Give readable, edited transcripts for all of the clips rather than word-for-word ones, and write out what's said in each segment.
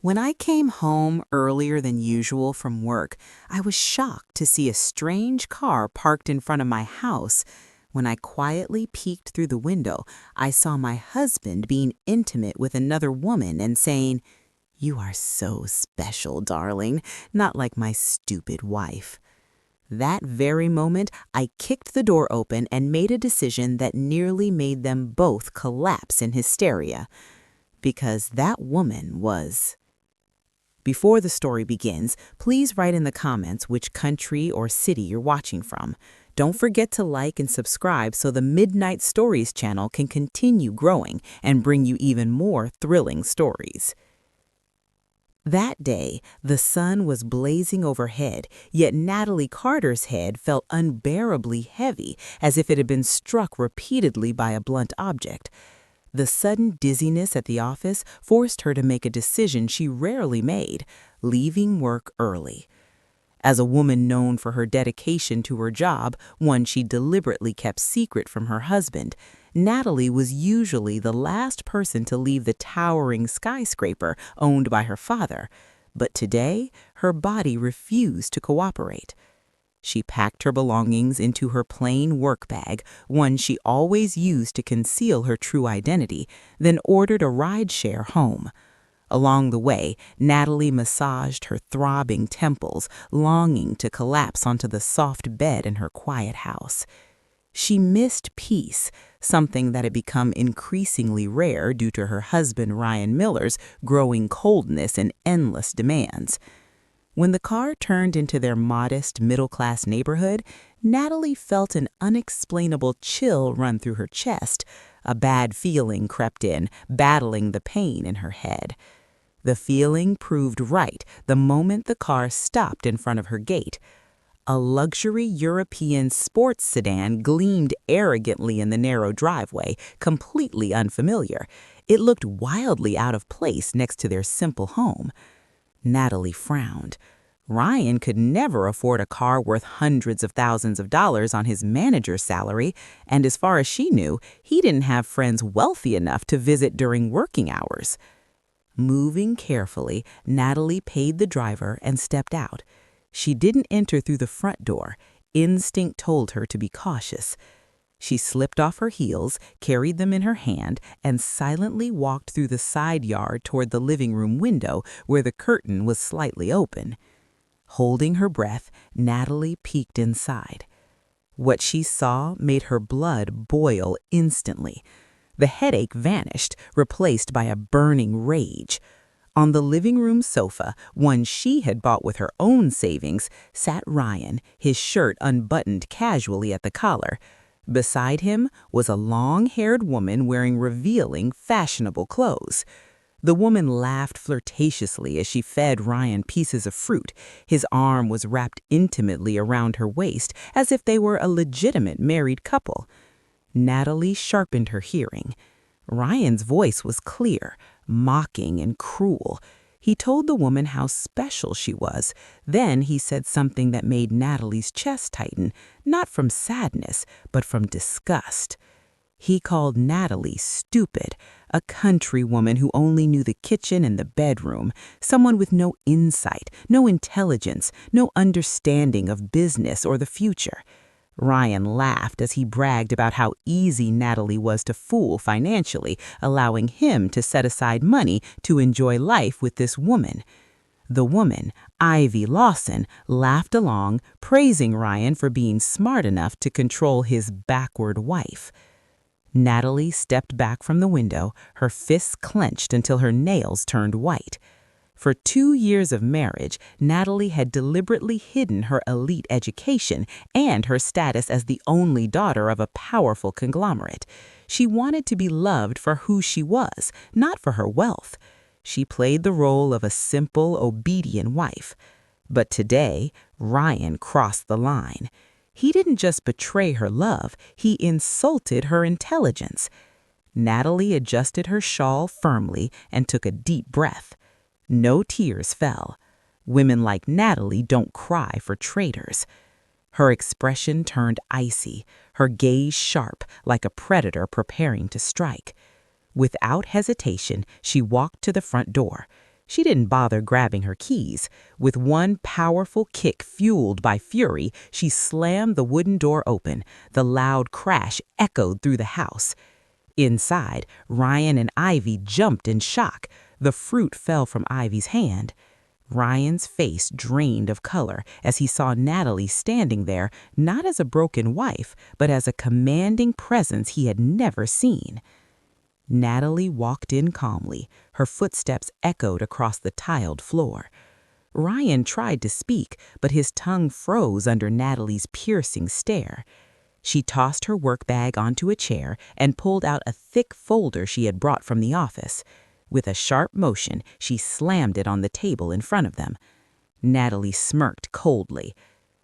When I came home earlier than usual from work, I was shocked to see a strange car parked in front of my house. When I quietly peeked through the window, I saw my husband being intimate with another woman and saying, "You are so special, darling, not like my stupid wife." That very moment, I kicked the door open and made a decision that nearly made them both collapse in hysteria. Because that woman was. Before the story begins, please write in the comments which country or city you're watching from. Don't forget to like and subscribe so the Midnight Stories channel can continue growing and bring you even more thrilling stories. That day, the sun was blazing overhead, yet Natalie Carter's head felt unbearably heavy, as if it had been struck repeatedly by a blunt object. The sudden dizziness at the office forced her to make a decision she rarely made, leaving work early. As a woman known for her dedication to her job, one she deliberately kept secret from her husband, Natalie was usually the last person to leave the towering skyscraper owned by her father. But today, her body refused to cooperate. She packed her belongings into her plain work bag, one she always used to conceal her true identity, then ordered a ride-share home. Along the way, Natalie massaged her throbbing temples, longing to collapse onto the soft bed in her quiet house. She missed peace, something that had become increasingly rare due to her husband Ryan Miller's growing coldness and endless demands. When the car turned into their modest, middle-class neighborhood, Natalie felt an unexplainable chill run through her chest. A bad feeling crept in, battling the pain in her head. The feeling proved right the moment the car stopped in front of her gate. A luxury European sports sedan gleamed arrogantly in the narrow driveway, completely unfamiliar. It looked wildly out of place next to their simple home. Natalie frowned. Ryan could never afford a car worth hundreds of thousands of dollars on his manager's salary, and as far as she knew, he didn't have friends wealthy enough to visit during working hours. Moving carefully, Natalie paid the driver and stepped out. She didn't enter through the front door. Instinct told her to be cautious. She slipped off her heels, carried them in her hand, and silently walked through the side yard toward the living room window where the curtain was slightly open. Holding her breath, Natalie peeked inside. What she saw made her blood boil instantly. The headache vanished, replaced by a burning rage. On the living room sofa, one she had bought with her own savings, sat Ryan, his shirt unbuttoned casually at the collar. Beside him was a long-haired woman wearing revealing, fashionable clothes. The woman laughed flirtatiously as she fed Ryan pieces of fruit. His arm was wrapped intimately around her waist, as if they were a legitimate married couple. Natalie sharpened her hearing. Ryan's voice was clear, mocking and cruel. He told the woman how special she was. Then he said something that made Natalie's chest tighten, not from sadness, but from disgust. He called Natalie stupid, a country woman who only knew the kitchen and the bedroom, someone with no insight, no intelligence, no understanding of business or the future. Ryan laughed as he bragged about how easy Natalie was to fool financially, allowing him to set aside money to enjoy life with this woman. The woman, Ivy Lawson, laughed along, praising Ryan for being smart enough to control his backward wife. Natalie stepped back from the window, her fists clenched until her nails turned white. For 2 years of marriage, Natalie had deliberately hidden her elite education and her status as the only daughter of a powerful conglomerate. She wanted to be loved for who she was, not for her wealth. She played the role of a simple, obedient wife. But today, Ryan crossed the line. He didn't just betray her love, he insulted her intelligence. Natalie adjusted her shawl firmly and took a deep breath. No tears fell. Women like Natalie don't cry for traitors. Her expression turned icy, her gaze sharp, like a predator preparing to strike. Without hesitation, she walked to the front door. She didn't bother grabbing her keys. With one powerful kick fueled by fury, she slammed the wooden door open. The loud crash echoed through the house. Inside, Ryan and Ivy jumped in shock. The fruit fell from Ivy's hand. Ryan's face drained of color as he saw Natalie standing there, not as a broken wife, but as a commanding presence he had never seen. Natalie walked in calmly. Her footsteps echoed across the tiled floor. Ryan tried to speak, but his tongue froze under Natalie's piercing stare. She tossed her work bag onto a chair and pulled out a thick folder she had brought from the office. With a sharp motion, she slammed it on the table in front of them. Natalie smirked coldly.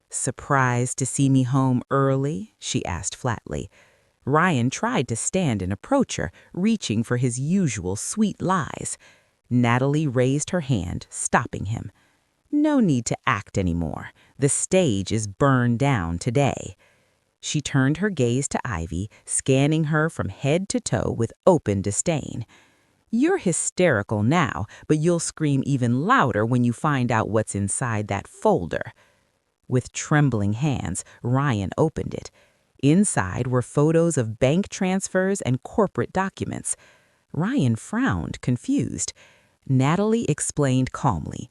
"Surprised to see me home early?" she asked flatly. Ryan tried to stand and approach her, reaching for his usual sweet lies. Natalie raised her hand, stopping him. "No need to act anymore. The stage is burned down today." She turned her gaze to Ivy, scanning her from head to toe with open disdain. "You're hysterical now, but you'll scream even louder when you find out what's inside that folder." With trembling hands, Ryan opened it. Inside were photos of bank transfers and corporate documents. Ryan frowned, confused. Natalie explained calmly.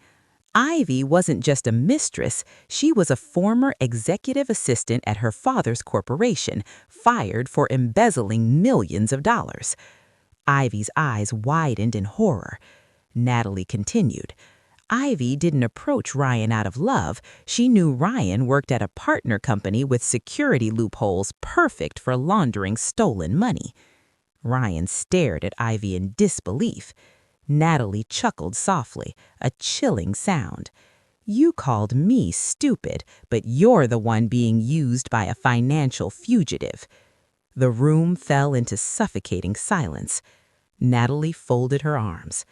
Ivy wasn't just a mistress, she was a former executive assistant at her father's corporation, fired for embezzling millions of dollars. Ivy's eyes widened in horror. Natalie continued. Ivy didn't approach Ryan out of love. She knew Ryan worked at a partner company with security loopholes perfect for laundering stolen money. Ryan stared at Ivy in disbelief. Natalie chuckled softly, a chilling sound. "You called me stupid, but you're the one being used by a financial fugitive." The room fell into suffocating silence. Natalie folded her arms.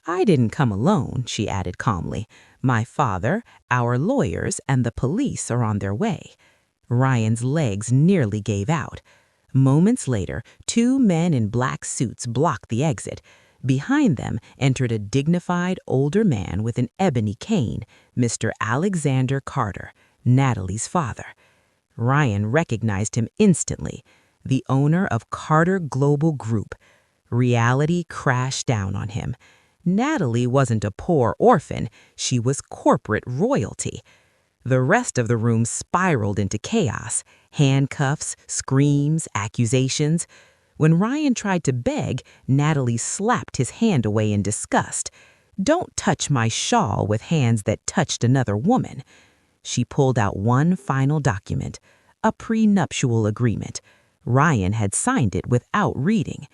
"I didn't come alone," she added calmly. "My father, our lawyers, and the police are on their way." Ryan's legs nearly gave out. Moments later, two men in black suits blocked the exit. Behind them entered a dignified older man with an ebony cane, Mr. Alexander Carter, Natalie's father. Ryan recognized him instantly, the owner of Carter Global Group. Reality crashed down on him. Natalie wasn't a poor orphan, she was corporate royalty. The rest of the room spiraled into chaos, handcuffs, screams, accusations. When Ryan tried to beg, Natalie slapped his hand away in disgust. "Don't touch my shawl with hands that touched another woman." She pulled out one final document, a prenuptial agreement. Ryan had signed it without reading.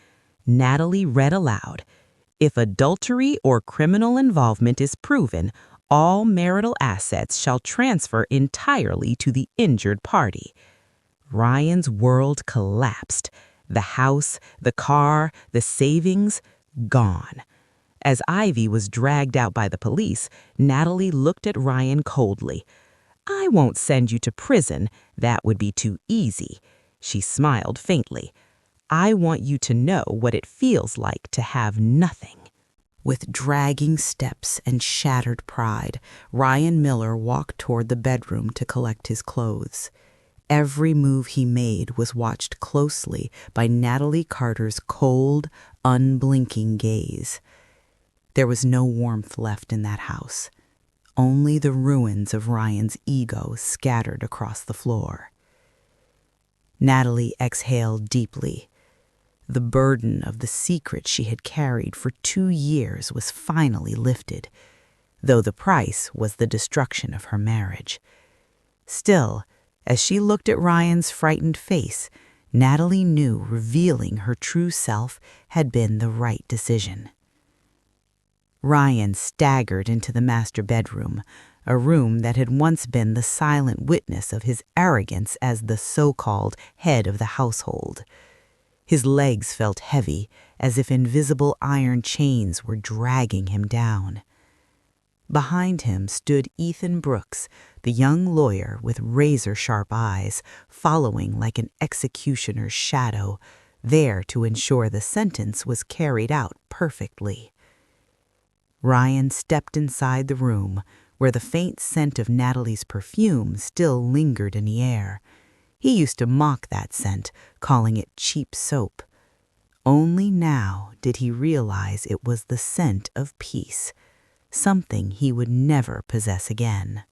Natalie read aloud. "If adultery or criminal involvement is proven, all marital assets shall transfer entirely to the injured party." Ryan's world collapsed. The house, the car, the savings, gone. As Ivy was dragged out by the police, Natalie looked at Ryan coldly. "I won't send you to prison. That would be too easy." She smiled faintly. "I want you to know what it feels like to have nothing." With dragging steps and shattered pride, Ryan Miller walked toward the bedroom to collect his clothes. Every move he made was watched closely by Natalie Carter's cold, unblinking gaze. There was no warmth left in that house, only the ruins of Ryan's ego scattered across the floor. Natalie exhaled deeply. The burden of the secret she had carried for 2 years was finally lifted, though the price was the destruction of her marriage. Still, as she looked at Ryan's frightened face, Natalie knew revealing her true self had been the right decision. Ryan staggered into the master bedroom, a room that had once been the silent witness of his arrogance as the so-called head of the household. His legs felt heavy, as if invisible iron chains were dragging him down. Behind him stood Ethan Brooks, the young lawyer with razor-sharp eyes, following like an executioner's shadow, there to ensure the sentence was carried out perfectly. Ryan stepped inside the room, where the faint scent of Natalie's perfume still lingered in the air. He used to mock that scent, calling it cheap soap. Only now did he realize it was the scent of peace, something he would never possess again.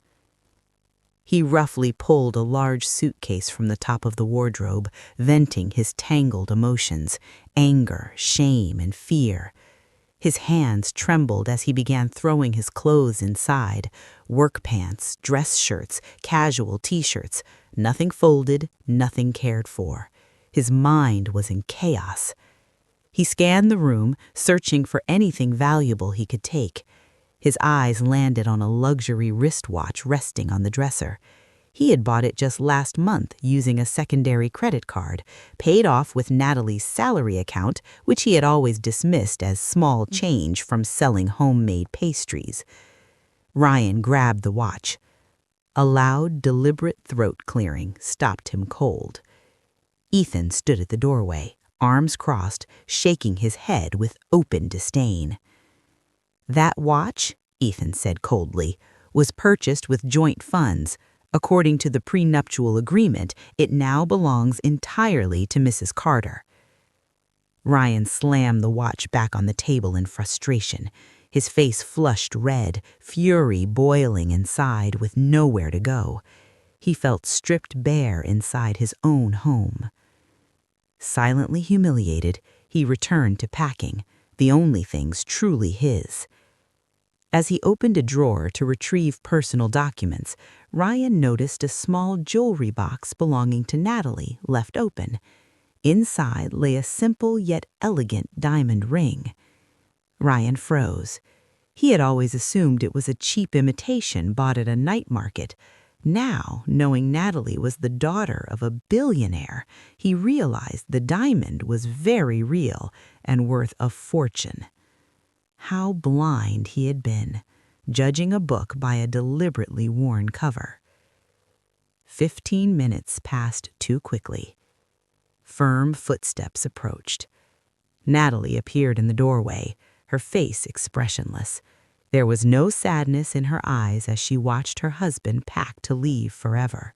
He roughly pulled a large suitcase from the top of the wardrobe, venting his tangled emotions, anger, shame, and fear. His hands trembled as he began throwing his clothes inside: work pants, dress shirts, casual t-shirts, nothing folded, nothing cared for. His mind was in chaos. He scanned the room, searching for anything valuable he could take. His eyes landed on a luxury wristwatch resting on the dresser. He had bought it just last month using a secondary credit card, paid off with Natalie's salary account, which he had always dismissed as small change from selling homemade pastries. Ryan grabbed the watch. A loud, deliberate throat clearing stopped him cold. Ethan stood at the doorway, arms crossed, shaking his head with open disdain. "That watch," Ethan said coldly, "was purchased with joint funds. According to the prenuptial agreement, it now belongs entirely to Mrs. Carter." Ryan slammed the watch back on the table in frustration. His face flushed red, fury boiling inside with nowhere to go. He felt stripped bare inside his own home. Silently humiliated, he returned to packing, the only things truly his. As he opened a drawer to retrieve personal documents, Ryan noticed a small jewelry box belonging to Natalie left open. Inside lay a simple yet elegant diamond ring. Ryan froze. He had always assumed it was a cheap imitation bought at a night market. Now, knowing Natalie was the daughter of a billionaire, he realized the diamond was very real and worth a fortune. How blind he had been, judging a book by a deliberately worn cover. 15 minutes passed too quickly. Firm footsteps approached. Natalie appeared in the doorway, her face expressionless. There was no sadness in her eyes as she watched her husband pack to leave forever.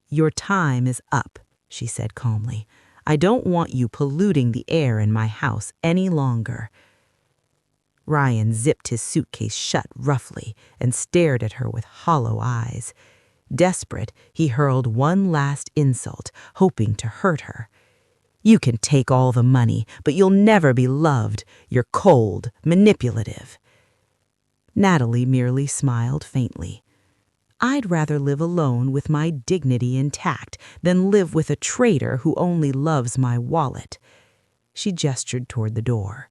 "Your time is up," she said calmly. "I don't want you polluting the air in my house any longer." Ryan zipped his suitcase shut roughly and stared at her with hollow eyes. Desperate, he hurled one last insult, hoping to hurt her. "You can take all the money, but you'll never be loved. You're cold, manipulative." Natalie merely smiled faintly. "I'd rather live alone with my dignity intact than live with a traitor who only loves my wallet." She gestured toward the door.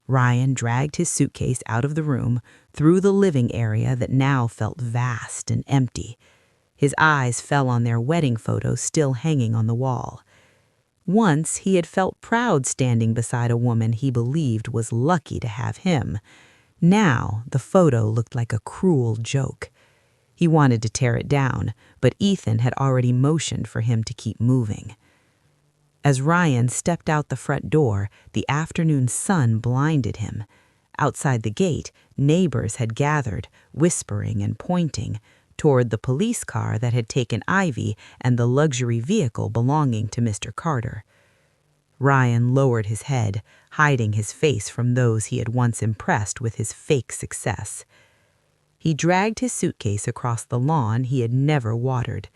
Ryan dragged his suitcase out of the room, through the living area that now felt vast and empty. His eyes fell on their wedding photo still hanging on the wall. Once he had felt proud standing beside a woman he believed was lucky to have him. Now the photo looked like a cruel joke. He wanted to tear it down, but Ethan had already motioned for him to keep moving. As Ryan stepped out the front door, the afternoon sun blinded him. Outside the gate, neighbors had gathered, whispering and pointing, toward the police car that had taken Ivy and the luxury vehicle belonging to Mr. Carter. Ryan lowered his head, hiding his face from those he had once impressed with his fake success. He dragged his suitcase across the lawn he had never watered.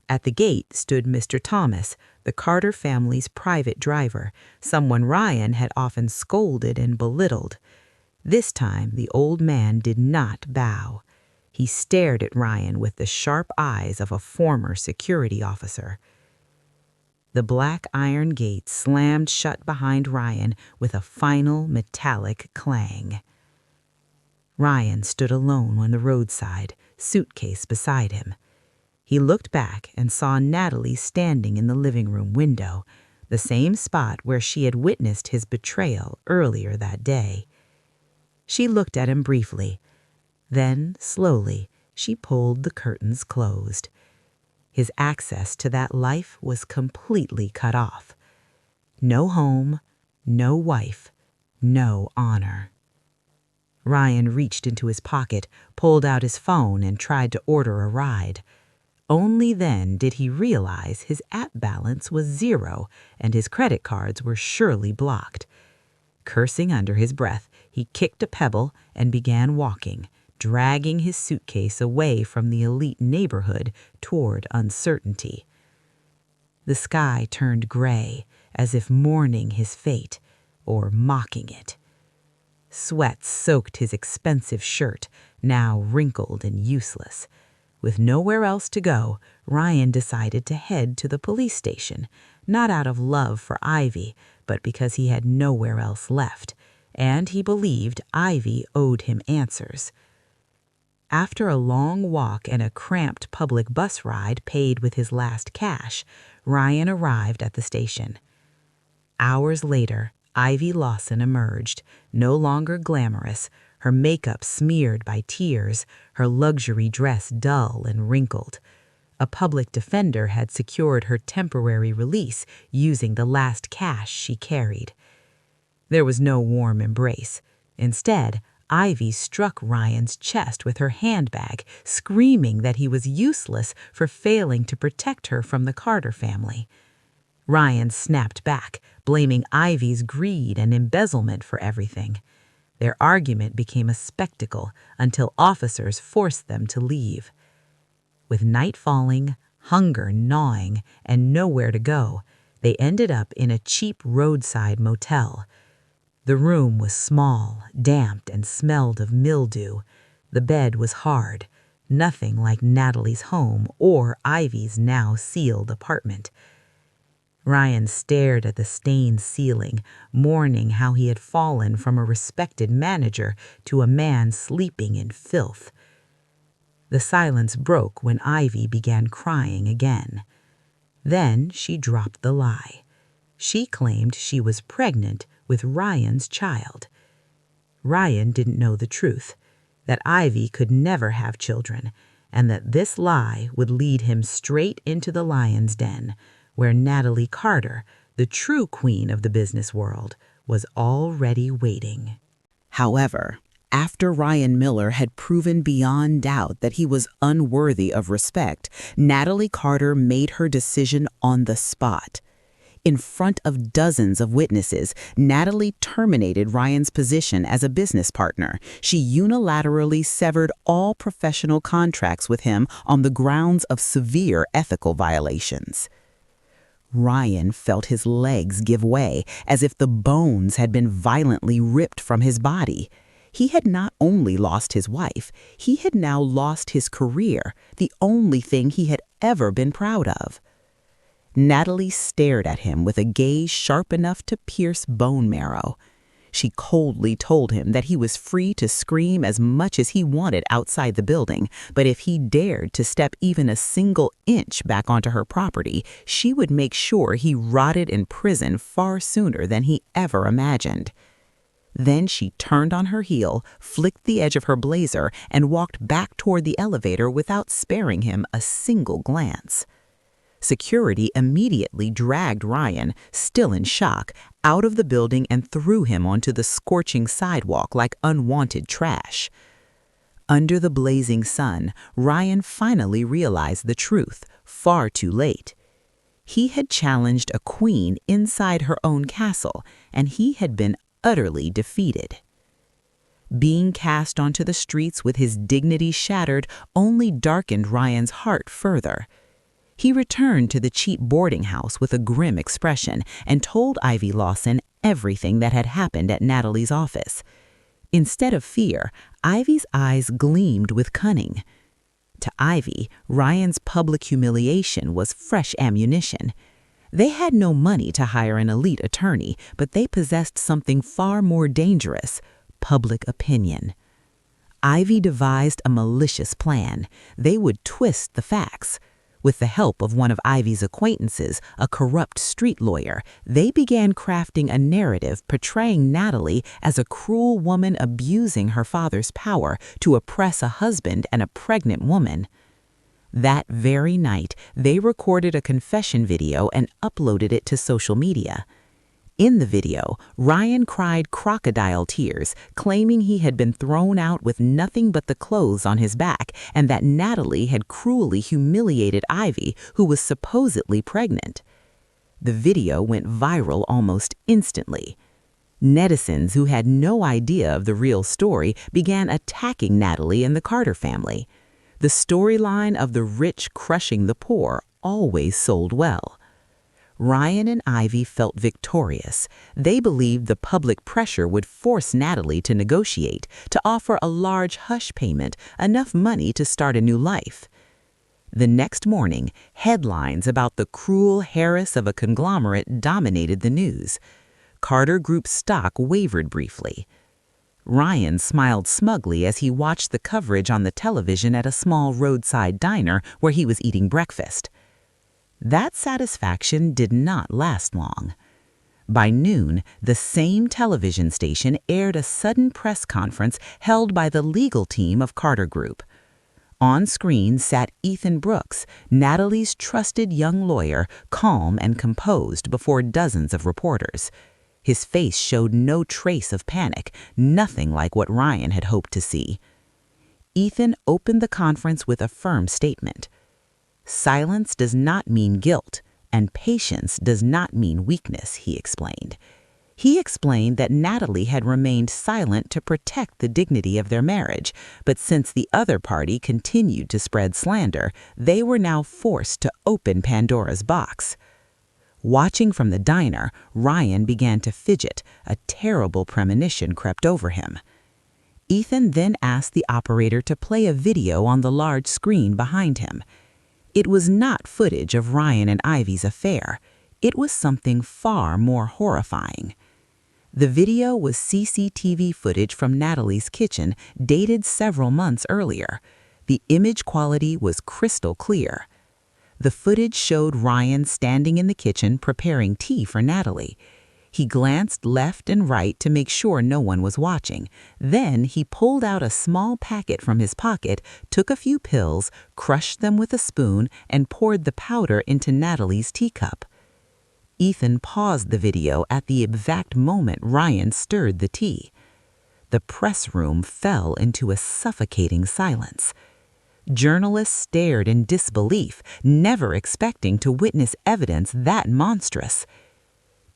At the gate stood Mr. Thomas, the Carter family's private driver, someone Ryan had often scolded and belittled. This time the old man did not bow. He stared at Ryan with the sharp eyes of a former security officer. The black iron gate slammed shut behind Ryan with a final metallic clang. Ryan stood alone on the roadside, suitcase beside him. He looked back and saw Natalie standing in the living room window, the same spot where she had witnessed his betrayal earlier that day. She looked at him briefly. Then, slowly, she pulled the curtains closed. His access to that life was completely cut off. No home, no wife, no honor. Ryan reached into his pocket, pulled out his phone, and tried to order a ride. Only then did he realize his app balance was 0 and his credit cards were surely blocked. Cursing under his breath, he kicked a pebble and began walking, dragging his suitcase away from the elite neighborhood toward uncertainty. The sky turned gray, as if mourning his fate or mocking it. Sweat soaked his expensive shirt, now wrinkled and useless. With nowhere else to go, Ryan decided to head to the police station, not out of love for Ivy, but because he had nowhere else left, and he believed Ivy owed him answers. After a long walk and a cramped public bus ride paid with his last cash, Ryan arrived at the station. Hours later, Ivy Lawson emerged, no longer glamorous, her makeup smeared by tears, her luxury dress dull and wrinkled. A public defender had secured her temporary release using the last cash she carried. There was no warm embrace. Instead, Ivy struck Ryan's chest with her handbag, screaming that he was useless for failing to protect her from the Carter family. Ryan snapped back, blaming Ivy's greed and embezzlement for everything. Their argument became a spectacle until officers forced them to leave. With night falling, hunger gnawing, and nowhere to go, they ended up in a cheap roadside motel. The room was small, damp, and smelled of mildew. The bed was hard, nothing like Natalie's home or Ivy's now sealed apartment. Ryan stared at the stained ceiling, mourning how he had fallen from a respected manager to a man sleeping in filth. The silence broke when Ivy began crying again. Then she dropped the lie. She claimed she was pregnant with Ryan's child. Ryan didn't know the truth, that Ivy could never have children, and that this lie would lead him straight into the lion's den, where Natalie Carter, the true queen of the business world, was already waiting. However, after Ryan Miller had proven beyond doubt that he was unworthy of respect, Natalie Carter made her decision on the spot. In front of dozens of witnesses, Natalie terminated Ryan's position as a business partner. She unilaterally severed all professional contracts with him on the grounds of severe ethical violations. Ryan felt his legs give way, as if the bones had been violently ripped from his body. He had not only lost his wife, he had now lost his career, the only thing he had ever been proud of. Natalie stared at him with a gaze sharp enough to pierce bone marrow. She coldly told him that he was free to scream as much as he wanted outside the building, but if he dared to step even a single inch back onto her property, she would make sure he rotted in prison far sooner than he ever imagined. Then she turned on her heel, flicked the edge of her blazer, and walked back toward the elevator without sparing him a single glance. Security immediately dragged Ryan, still in shock, out of the building and threw him onto the scorching sidewalk like unwanted trash. Under the blazing sun, Ryan finally realized the truth, far too late. He had challenged a queen inside her own castle, and he had been utterly defeated. Being cast onto the streets with his dignity shattered only darkened Ryan's heart further. He returned to the cheap boarding house with a grim expression and told Ivy Lawson everything that had happened at Natalie's office. Instead of fear, Ivy's eyes gleamed with cunning. To Ivy, Ryan's public humiliation was fresh ammunition. They had no money to hire an elite attorney, but they possessed something far more dangerous: public opinion. Ivy devised a malicious plan. They would twist the facts. With the help of one of Ivy's acquaintances, a corrupt street lawyer, they began crafting a narrative portraying Natalie as a cruel woman abusing her father's power to oppress a husband and a pregnant woman. That very night, they recorded a confession video and uploaded it to social media. In the video, Ryan cried crocodile tears, claiming he had been thrown out with nothing but the clothes on his back and that Natalie had cruelly humiliated Ivy, who was supposedly pregnant. The video went viral almost instantly. Netizens who had no idea of the real story began attacking Natalie and the Carter family. The storyline of the rich crushing the poor always sold well. Ryan and Ivy felt victorious. They believed the public pressure would force Natalie to negotiate, to offer a large hush payment, enough money to start a new life. The next morning, headlines about the cruel Harris of a conglomerate dominated the news. Carter Group stock wavered briefly. Ryan smiled smugly as he watched the coverage on the television at a small roadside diner where he was eating breakfast. That satisfaction did not last long. By noon, the same television station aired a sudden press conference held by the legal team of Carter Group. On screen sat Ethan Brooks, Natalie's trusted young lawyer, calm and composed before dozens of reporters. His face showed no trace of panic, nothing like what Ryan had hoped to see. Ethan opened the conference with a firm statement. Silence does not mean guilt, and patience does not mean weakness, he explained. He explained that Natalie had remained silent to protect the dignity of their marriage, but since the other party continued to spread slander, they were now forced to open Pandora's box. Watching from the diner, Ryan began to fidget. A terrible premonition crept over him. Ethan then asked the operator to play a video on the large screen behind him. It was not footage of Ryan and Ivy's affair. It was something far more horrifying. The video was CCTV footage from Natalie's kitchen, dated several months earlier. The image quality was crystal clear. The footage showed Ryan standing in the kitchen preparing tea for Natalie. He glanced left and right to make sure no one was watching. Then he pulled out a small packet from his pocket, took a few pills, crushed them with a spoon, and poured the powder into Natalie's teacup. Ethan paused the video at the exact moment Ryan stirred the tea. The press room fell into a suffocating silence. Journalists stared in disbelief, never expecting to witness evidence that monstrous.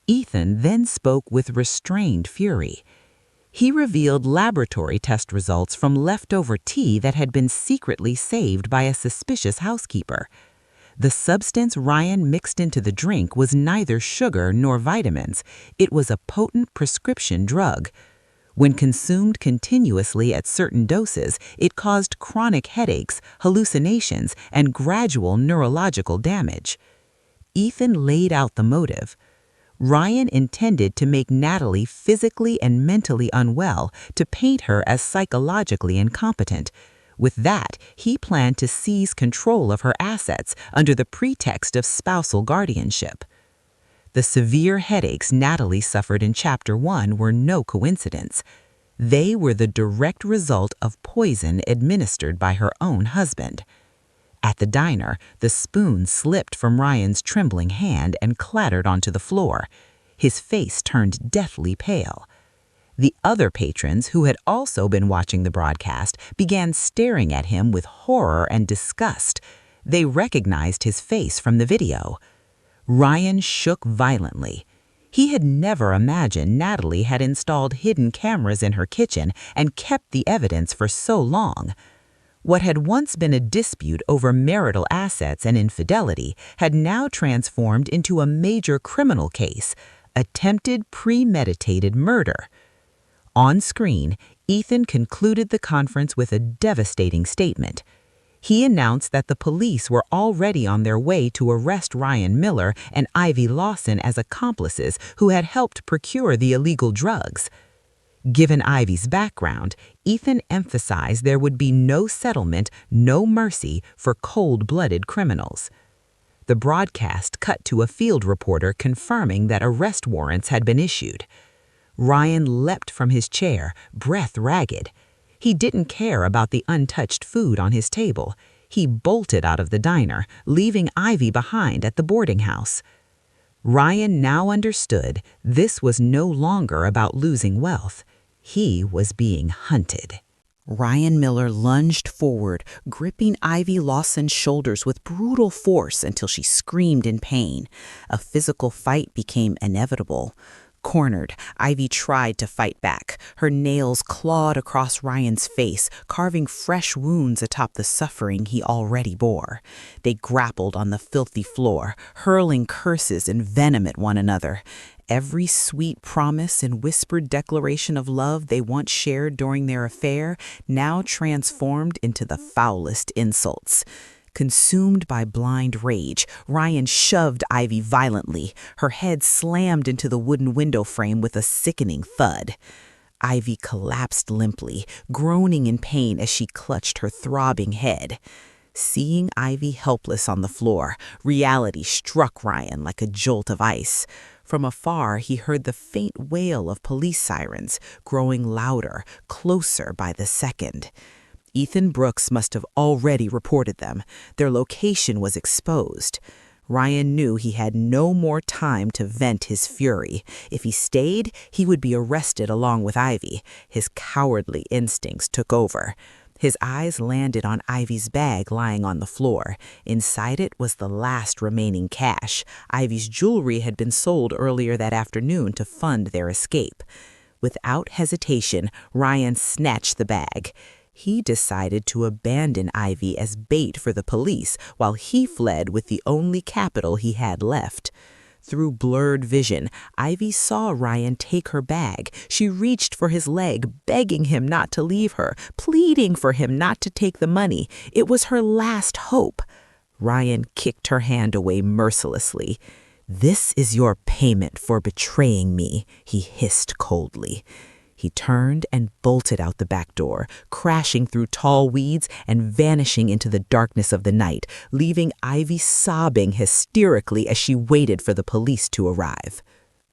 Ethan then spoke with restrained fury. He revealed laboratory test results from leftover tea that had been secretly saved by a suspicious housekeeper. The substance Ryan mixed into the drink was neither sugar nor vitamins. It was a potent prescription drug. When consumed continuously at certain doses, it caused chronic headaches, hallucinations, and gradual neurological damage. Ethan laid out the motive. Ryan intended to make Natalie physically and mentally unwell, to paint her as psychologically incompetent. With that, he planned to seize control of her assets under the pretext of spousal guardianship. The severe headaches Natalie suffered in Chapter 1 were no coincidence. They were the direct result of poison administered by her own husband. At the diner, the spoon slipped from Ryan's trembling hand and clattered onto the floor. His face turned deathly pale. The other patrons, who had also been watching the broadcast, began staring at him with horror and disgust. They recognized his face from the video. Ryan shook violently. He had never imagined Natalie had installed hidden cameras in her kitchen and kept the evidence for so long. What had once been a dispute over marital assets and infidelity had now transformed into a major criminal case, attempted premeditated murder. On screen, Ethan concluded the conference with a devastating statement. He announced that the police were already on their way to arrest Ryan Miller and Ivy Lawson as accomplices who had helped procure the illegal drugs. Given Ivy's background, Ethan emphasized there would be no settlement, no mercy for cold-blooded criminals. The broadcast cut to a field reporter confirming that arrest warrants had been issued. Ryan leapt from his chair, breath ragged. He didn't care about the untouched food on his table. He bolted out of the diner, leaving Ivy behind at the boarding house. Ryan now understood this was no longer about losing wealth. He was being hunted. Ryan Miller lunged forward, gripping Ivy Lawson's shoulders with brutal force until she screamed in pain. A physical fight became inevitable. Cornered, Ivy tried to fight back. Her nails clawed across Ryan's face, carving fresh wounds atop the suffering he already bore. They grappled on the filthy floor, hurling curses and venom at one another. Every sweet promise and whispered declaration of love they once shared during their affair now transformed into the foulest insults. Consumed by blind rage, Ryan shoved Ivy violently. Her head slammed into the wooden window frame with a sickening thud. Ivy collapsed limply, groaning in pain as she clutched her throbbing head. Seeing Ivy helpless on the floor, reality struck Ryan like a jolt of ice. From afar, he heard the faint wail of police sirens, growing louder, closer by the second. Ethan Brooks must have already reported them. Their location was exposed. Ryan knew he had no more time to vent his fury. If he stayed, he would be arrested along with Ivy. His cowardly instincts took over. His eyes landed on Ivy's bag lying on the floor. Inside it was the last remaining cash. Ivy's jewelry had been sold earlier that afternoon to fund their escape. Without hesitation, Ryan snatched the bag. He decided to abandon Ivy as bait for the police while he fled with the only capital he had left. Through blurred vision, Ivy saw Ryan take her bag. She reached for his leg, begging him not to leave her, pleading for him not to take the money. It was her last hope. Ryan kicked her hand away mercilessly. "This is your payment for betraying me," he hissed coldly. He turned and bolted out the back door, crashing through tall weeds and vanishing into the darkness of the night, leaving Ivy sobbing hysterically as she waited for the police to arrive.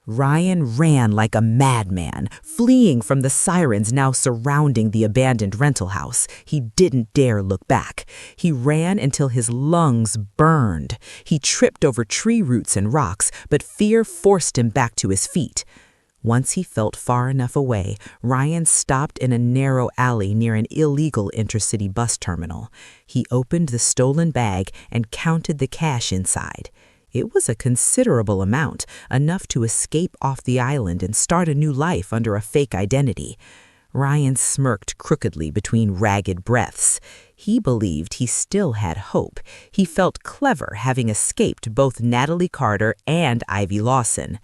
Ryan ran like a madman, fleeing from the sirens now surrounding the abandoned rental house. He didn't dare look back. He ran until his lungs burned. He tripped over tree roots and rocks, but fear forced him back to his feet. Once he felt far enough away, Ryan stopped in a narrow alley near an illegal intercity bus terminal. He opened the stolen bag and counted the cash inside. It was a considerable amount, enough to escape off the island and start a new life under a fake identity. Ryan smirked crookedly between ragged breaths. He believed he still had hope. He felt clever having escaped both Natalie Carter and Ivy Lawson.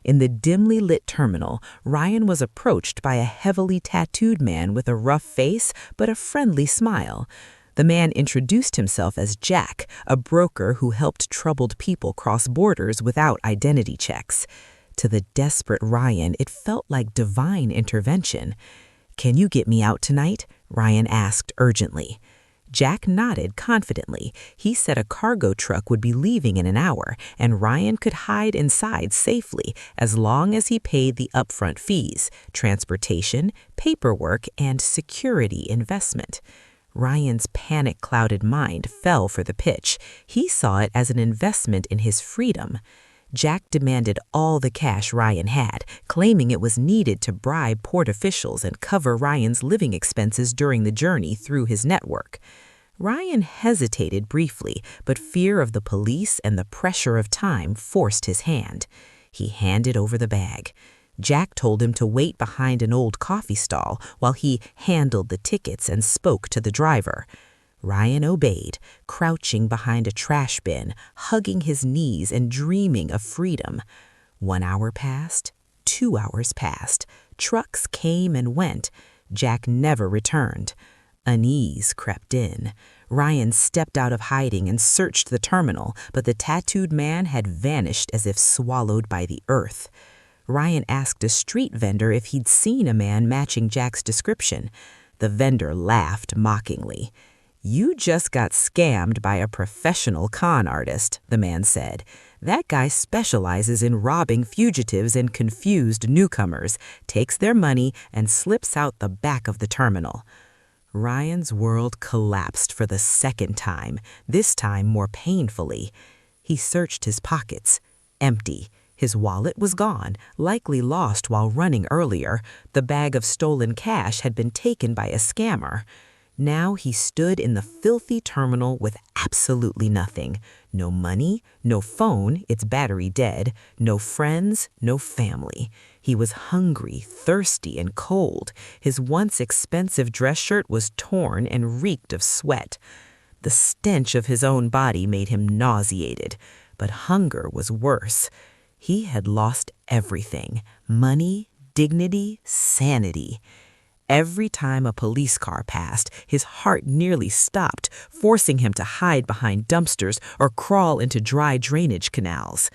In the dimly lit terminal, Ryan was approached by a heavily tattooed man with a rough face but a friendly smile. The man introduced himself as Jack, a broker who helped troubled people cross borders without identity checks. To the desperate Ryan, it felt like divine intervention. "Can you get me out tonight?" Ryan asked urgently. Jack nodded confidently. He said a cargo truck would be leaving in an hour, and Ryan could hide inside safely as long as he paid the upfront fees, transportation, paperwork, and security investment. Ryan's panic-clouded mind fell for the pitch. He saw it as an investment in his freedom. Jack demanded all the cash Ryan had, claiming it was needed to bribe port officials and cover Ryan's living expenses during the journey through his network. Ryan hesitated briefly, but fear of the police and the pressure of time forced his hand. He handed over the bag. Jack told him to wait behind an old coffee stall while he handled the tickets and spoke to the driver. Ryan obeyed, crouching behind a trash bin, hugging his knees and dreaming of freedom. 1 hour passed, 2 hours passed. Trucks came and went. Jack never returned. Unease crept in. Ryan stepped out of hiding and searched the terminal, but the tattooed man had vanished as if swallowed by the earth. Ryan asked a street vendor if he'd seen a man matching Jack's description. The vendor laughed mockingly. "You just got scammed by a professional con artist," the man said. "That guy specializes in robbing fugitives and confused newcomers, takes their money, and slips out the back of the terminal." Ryan's world collapsed for the second time, this time more painfully. He searched his pockets. empty. His wallet was gone, likely lost while running earlier. The bag of stolen cash had been taken by a scammer. Now he stood in the filthy terminal with absolutely nothing. No money, no phone, its battery dead, no friends, no family. He was hungry, thirsty, and cold. His once expensive dress shirt was torn and reeked of sweat. The stench of his own body made him nauseated, but hunger was worse. He had lost everything: money, dignity, sanity. Every time a police car passed, his heart nearly stopped, forcing him to hide behind dumpsters or crawl into dry drainage canals.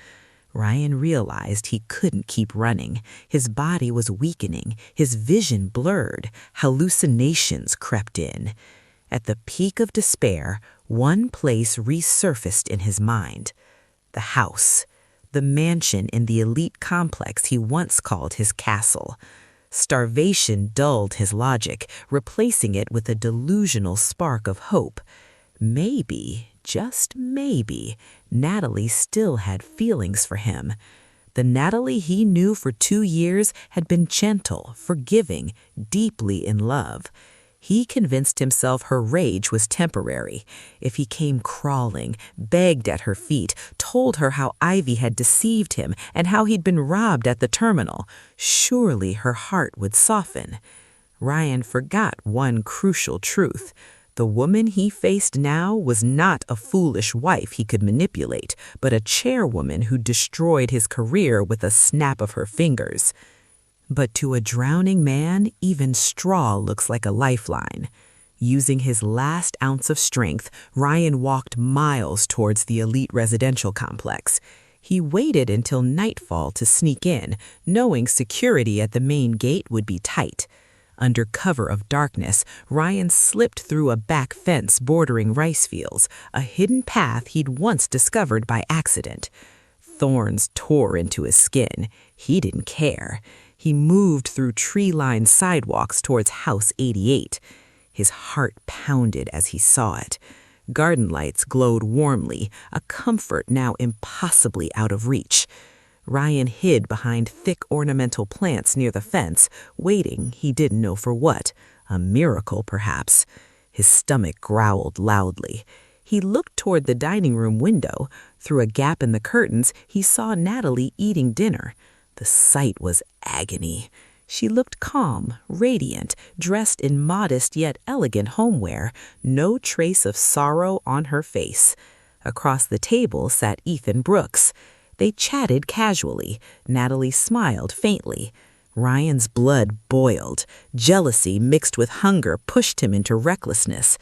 Ryan realized he couldn't keep running. His body was weakening, his vision blurred, hallucinations crept in. At the peak of despair, one place resurfaced in his mind: the house, the mansion in the elite complex he once called his castle. Starvation dulled his logic, replacing it with a delusional spark of hope. Maybe, just maybe, Natalie still had feelings for him. The Natalie he knew for 2 years had been gentle, forgiving, deeply in love. He convinced himself her rage was temporary. If he came crawling, begged at her feet, told her how Ivy had deceived him and how he'd been robbed at the terminal, surely her heart would soften. Ryan forgot one crucial truth. The woman he faced now was not a foolish wife he could manipulate, but a chairwoman who destroyed his career with a snap of her fingers. But to a drowning man, even straw looks like a lifeline. Using his last ounce of strength, Ryan walked miles towards the elite residential complex. He waited until nightfall to sneak in, knowing security at the main gate would be tight. Under cover of darkness, Ryan slipped through a back fence bordering rice fields, a hidden path he'd once discovered by accident. Thorns tore into his skin. He didn't care. He moved through tree-lined sidewalks towards House 88. His heart pounded as he saw it. Garden lights glowed warmly, a comfort now impossibly out of reach. Ryan hid behind thick ornamental plants near the fence, waiting he didn't know for what. A miracle, perhaps. His stomach growled loudly. He looked toward the dining room window. Through a gap in the curtains, he saw Natalie eating dinner. The sight was agony. She looked calm, radiant, dressed in modest yet elegant homeware, no trace of sorrow on her face. Across the table sat Ethan Brooks. They chatted casually. Natalie smiled faintly. Ryan's blood boiled. Jealousy mixed with hunger pushed him into recklessness.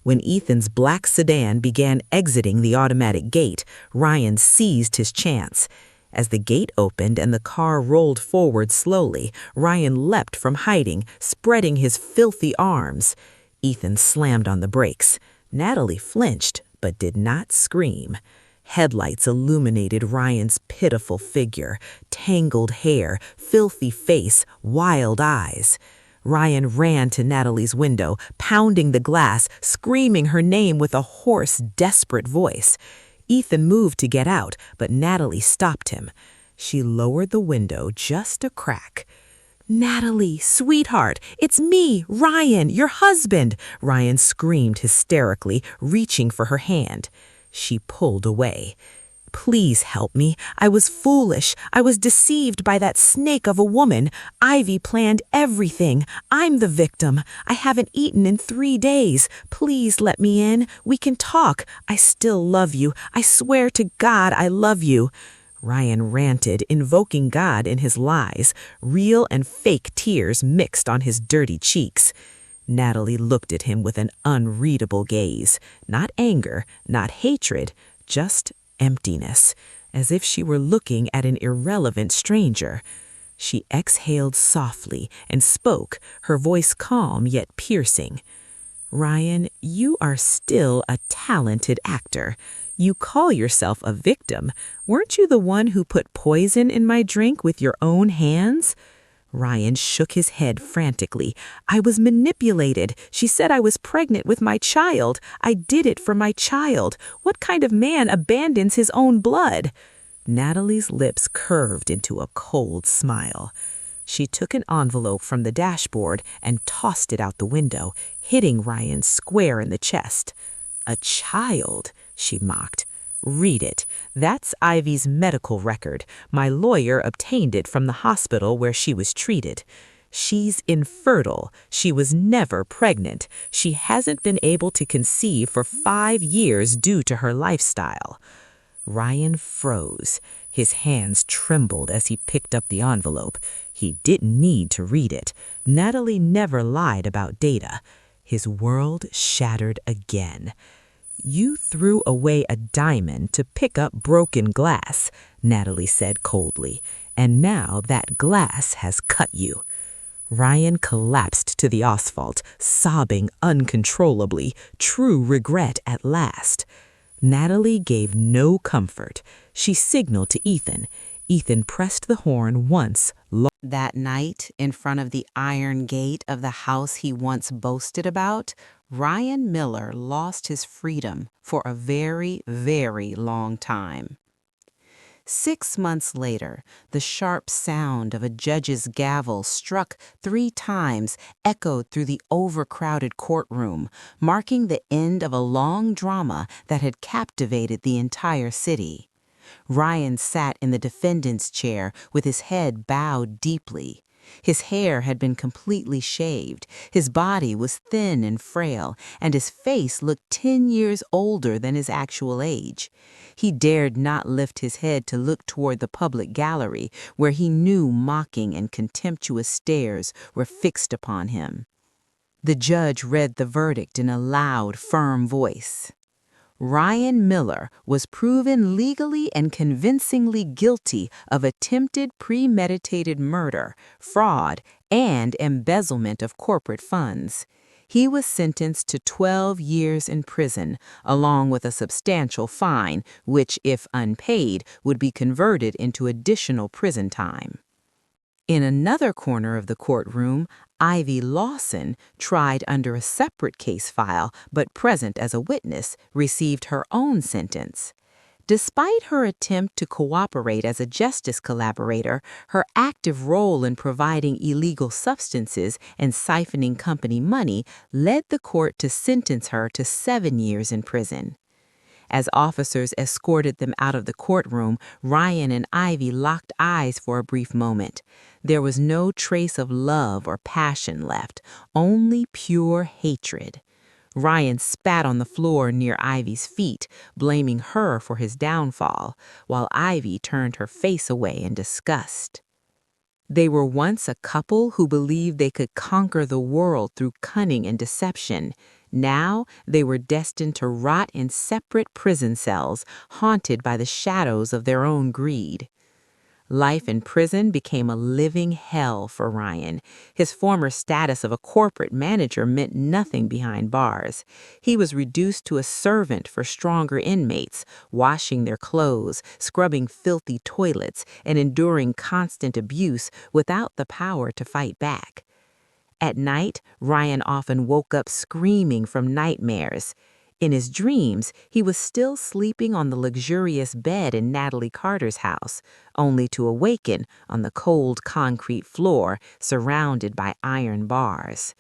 When Ethan's black sedan began exiting the automatic gate, Ryan seized his chance. As the gate opened and the car rolled forward slowly, Ryan leapt from hiding, spreading his filthy arms. Ethan slammed on the brakes. Natalie flinched, but did not scream. Headlights illuminated Ryan's pitiful figure, tangled hair, filthy face, wild eyes. Ryan ran to Natalie's window, pounding the glass, screaming her name with a hoarse, desperate voice. Ethan moved to get out, but Natalie stopped him. She lowered the window just a crack. "Natalie, sweetheart, it's me, Ryan, your husband!" Ryan screamed hysterically, reaching for her hand. She pulled away. "Please help me. I was foolish. I was deceived by that snake of a woman. Ivy planned everything. I'm the victim. I haven't eaten in 3 days. Please let me in. We can talk. I still love you. I swear to God I love you." Ryan ranted, invoking God in his lies. Real and fake tears mixed on his dirty cheeks. Natalie looked at him with an unreadable gaze. Not anger, not hatred, just emptiness, as if she were looking at an irrelevant stranger. She exhaled softly and spoke, her voice calm yet piercing. "Ryan, you are still a talented actor. You call yourself a victim. Weren't you the one who put poison in my drink with your own hands?" Ryan shook his head frantically. "I was manipulated. She said I was pregnant with my child. I did it for my child. What kind of man abandons his own blood?" Natalie's lips curved into a cold smile. She took an envelope from the dashboard and tossed it out the window, hitting Ryan square in the chest. "A child," she mocked. "Read it. That's Ivy's medical record. My lawyer obtained it from the hospital where she was treated. She's infertile. She was never pregnant. She hasn't been able to conceive for 5 years due to her lifestyle." Ryan froze. His hands trembled as he picked up the envelope. He didn't need to read it. Natalie never lied about data. His world shattered again. "You threw away a diamond to pick up broken glass," Natalie said coldly, "and now that glass has cut you." Ryan collapsed to the asphalt, sobbing uncontrollably, true regret at last. Natalie gave no comfort. She signaled to Ethan. Ethan pressed the horn once. That night, in front of the iron gate of the house he once boasted about, Ryan Miller lost his freedom for a very, very long time. 6 months later, the sharp sound of a judge's gavel struck 3 times, echoed through the overcrowded courtroom, marking the end of a long drama that had captivated the entire city. Ryan sat in the defendant's chair with his head bowed deeply. His hair had been completely shaved, his body was thin and frail, and his face looked 10 years older than his actual age. He dared not lift his head to look toward the public gallery, where he knew mocking and contemptuous stares were fixed upon him. The judge read the verdict in a loud, firm voice. Ryan Miller was proven legally and convincingly guilty of attempted premeditated murder, fraud, and embezzlement of corporate funds. He was sentenced to 12 years in prison, along with a substantial fine, which, if unpaid, would be converted into additional prison time. In another corner of the courtroom, Ivy Lawson, tried under a separate case file but present as a witness, received her own sentence. Despite her attempt to cooperate as a justice collaborator, her active role in providing illegal substances and siphoning company money led the court to sentence her to 7 years in prison. As officers escorted them out of the courtroom, Ryan and Ivy locked eyes for a brief moment. There was no trace of love or passion left, only pure hatred. Ryan spat on the floor near Ivy's feet, blaming her for his downfall, while Ivy turned her face away in disgust. They were once a couple who believed they could conquer the world through cunning and deception. Now they were destined to rot in separate prison cells, haunted by the shadows of their own greed. Life in prison became a living hell for Ryan. His former status of a corporate manager meant nothing behind bars. He was reduced to a servant for stronger inmates, washing their clothes, scrubbing filthy toilets, and enduring constant abuse without the power to fight back. At night, Ryan often woke up screaming from nightmares. In his dreams, he was still sleeping on the luxurious bed in Natalie Carter's house, only to awaken on the cold concrete floor surrounded by iron bars.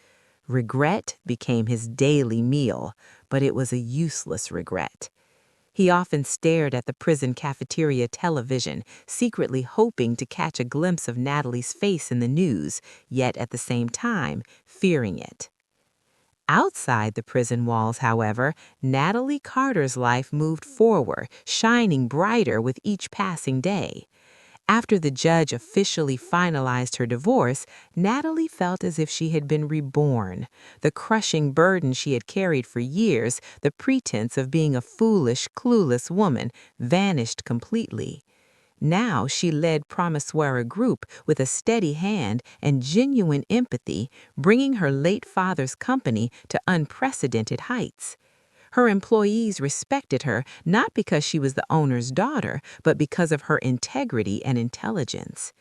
Regret became his daily meal, but it was a useless regret. He often stared at the prison cafeteria television, secretly hoping to catch a glimpse of Natalie's face in the news, yet at the same time fearing it. Outside the prison walls, however, Natalie Carter's life moved forward, shining brighter with each passing day. After the judge officially finalized her divorce, Natalie felt as if she had been reborn. The crushing burden she had carried for years, the pretense of being a foolish, clueless woman, vanished completely. Now she led Promiscuera Group with a steady hand and genuine empathy, bringing her late father's company to unprecedented heights. Her employees respected her not because she was the owner's daughter, but because of her integrity and intelligence.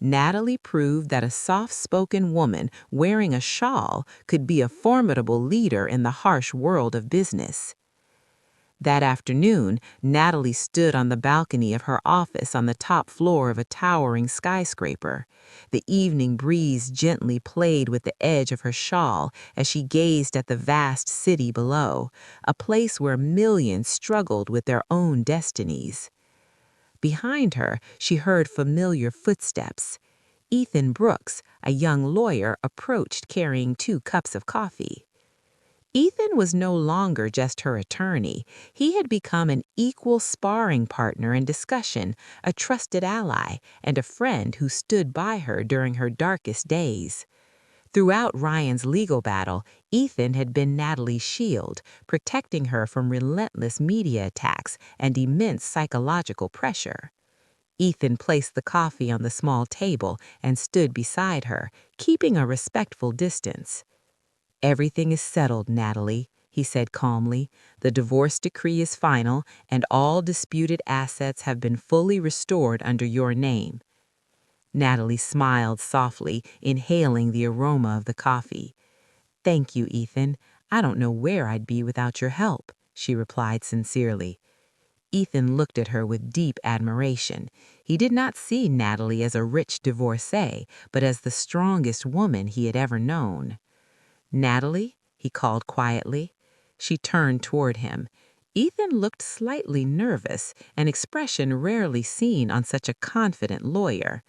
Natalie proved that a soft-spoken woman wearing a shawl could be a formidable leader in the harsh world of business. That afternoon, Natalie stood on the balcony of her office on the top floor of a towering skyscraper. The evening breeze gently played with the edge of her shawl as she gazed at the vast city below, a place where millions struggled with their own destinies. Behind her, she heard familiar footsteps. Ethan Brooks, a young lawyer, approached carrying 2 cups of coffee. Ethan was no longer just her attorney. He had become an equal sparring partner in discussion, a trusted ally, and a friend who stood by her during her darkest days. Throughout Ryan's legal battle, Ethan had been Natalie's shield, protecting her from relentless media attacks and immense psychological pressure. Ethan placed the coffee on the small table and stood beside her, keeping a respectful distance. "Everything is settled, Natalie," he said calmly. "The divorce decree is final, and all disputed assets have been fully restored under your name." Natalie smiled softly, inhaling the aroma of the coffee. "Thank you, Ethan. I don't know where I'd be without your help," she replied sincerely. Ethan looked at her with deep admiration. He did not see Natalie as a rich divorcee, but as the strongest woman he had ever known. "Natalie?" he called quietly. She turned toward him. Ethan looked slightly nervous, an expression rarely seen on such a confident lawyer.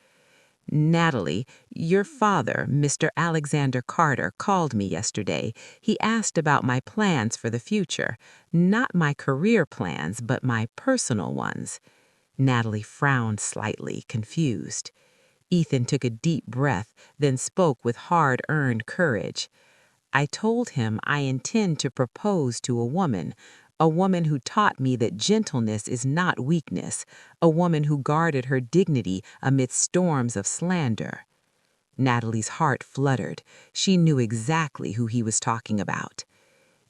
"Natalie, your father, Mr. Alexander Carter, called me yesterday. He asked about my plans for the future. Not my career plans, but my personal ones." Natalie frowned slightly, confused. Ethan took a deep breath, then spoke with hard-earned courage. "I told him I intend to propose to a woman who taught me that gentleness is not weakness, a woman who guarded her dignity amidst storms of slander." Natalie's heart fluttered. She knew exactly who he was talking about.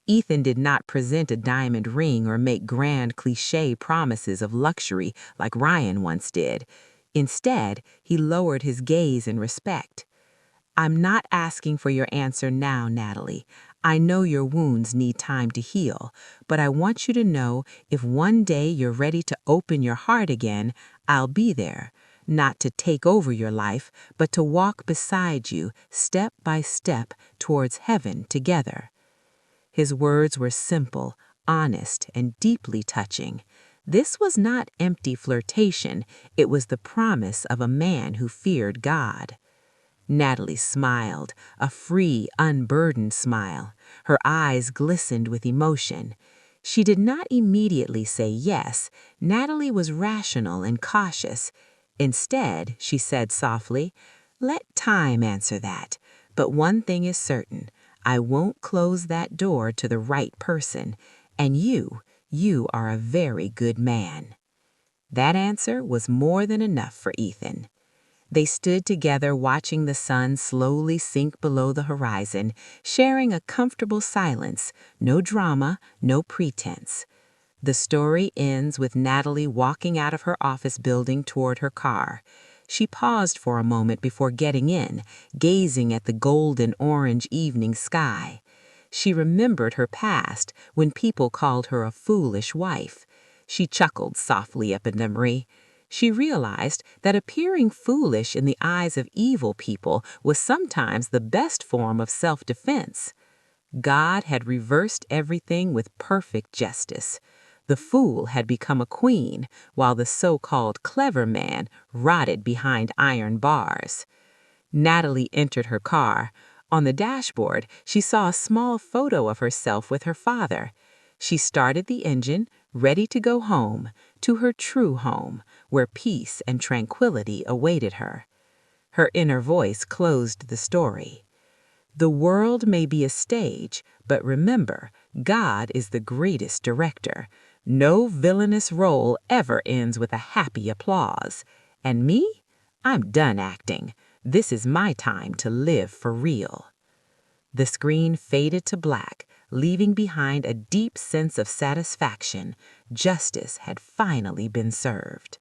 Ethan did not present a diamond ring or make grand cliché promises of luxury like Ryan once did. Instead, he lowered his gaze in respect. "I'm not asking for your answer now, Natalie. I know your wounds need time to heal, but I want you to know if one day you're ready to open your heart again, I'll be there, not to take over your life, but to walk beside you, step by step, towards heaven together." His words were simple, honest, and deeply touching. This was not empty flirtation, it was the promise of a man who feared God. Natalie smiled, a free, unburdened smile. Her eyes glistened with emotion. She did not immediately say yes. Natalie was rational and cautious. Instead, she said softly, "Let time answer that. But one thing is certain. I won't close that door to the right person. And you are a very good man." That answer was more than enough for Ethan. They stood together watching the sun slowly sink below the horizon, sharing a comfortable silence, no drama, no pretense. The story ends with Natalie walking out of her office building toward her car. She paused for a moment before getting in, gazing at the golden orange evening sky. She remembered her past when people called her a foolish wife. She chuckled softly at the memory. She realized that appearing foolish in the eyes of evil people was sometimes the best form of self-defense. God had reversed everything with perfect justice. The fool had become a queen, while the so-called clever man rotted behind iron bars. Natalie entered her car. On the dashboard, she saw a small photo of herself with her father. She started the engine, ready to go home, to her true home, where peace and tranquility awaited her. Her inner voice closed the story. "The world may be a stage, but remember, God is the greatest director. No villainous role ever ends with a happy applause. And me? I'm done acting. This is my time to live for real." The screen faded to black, leaving behind a deep sense of satisfaction. Justice had finally been served.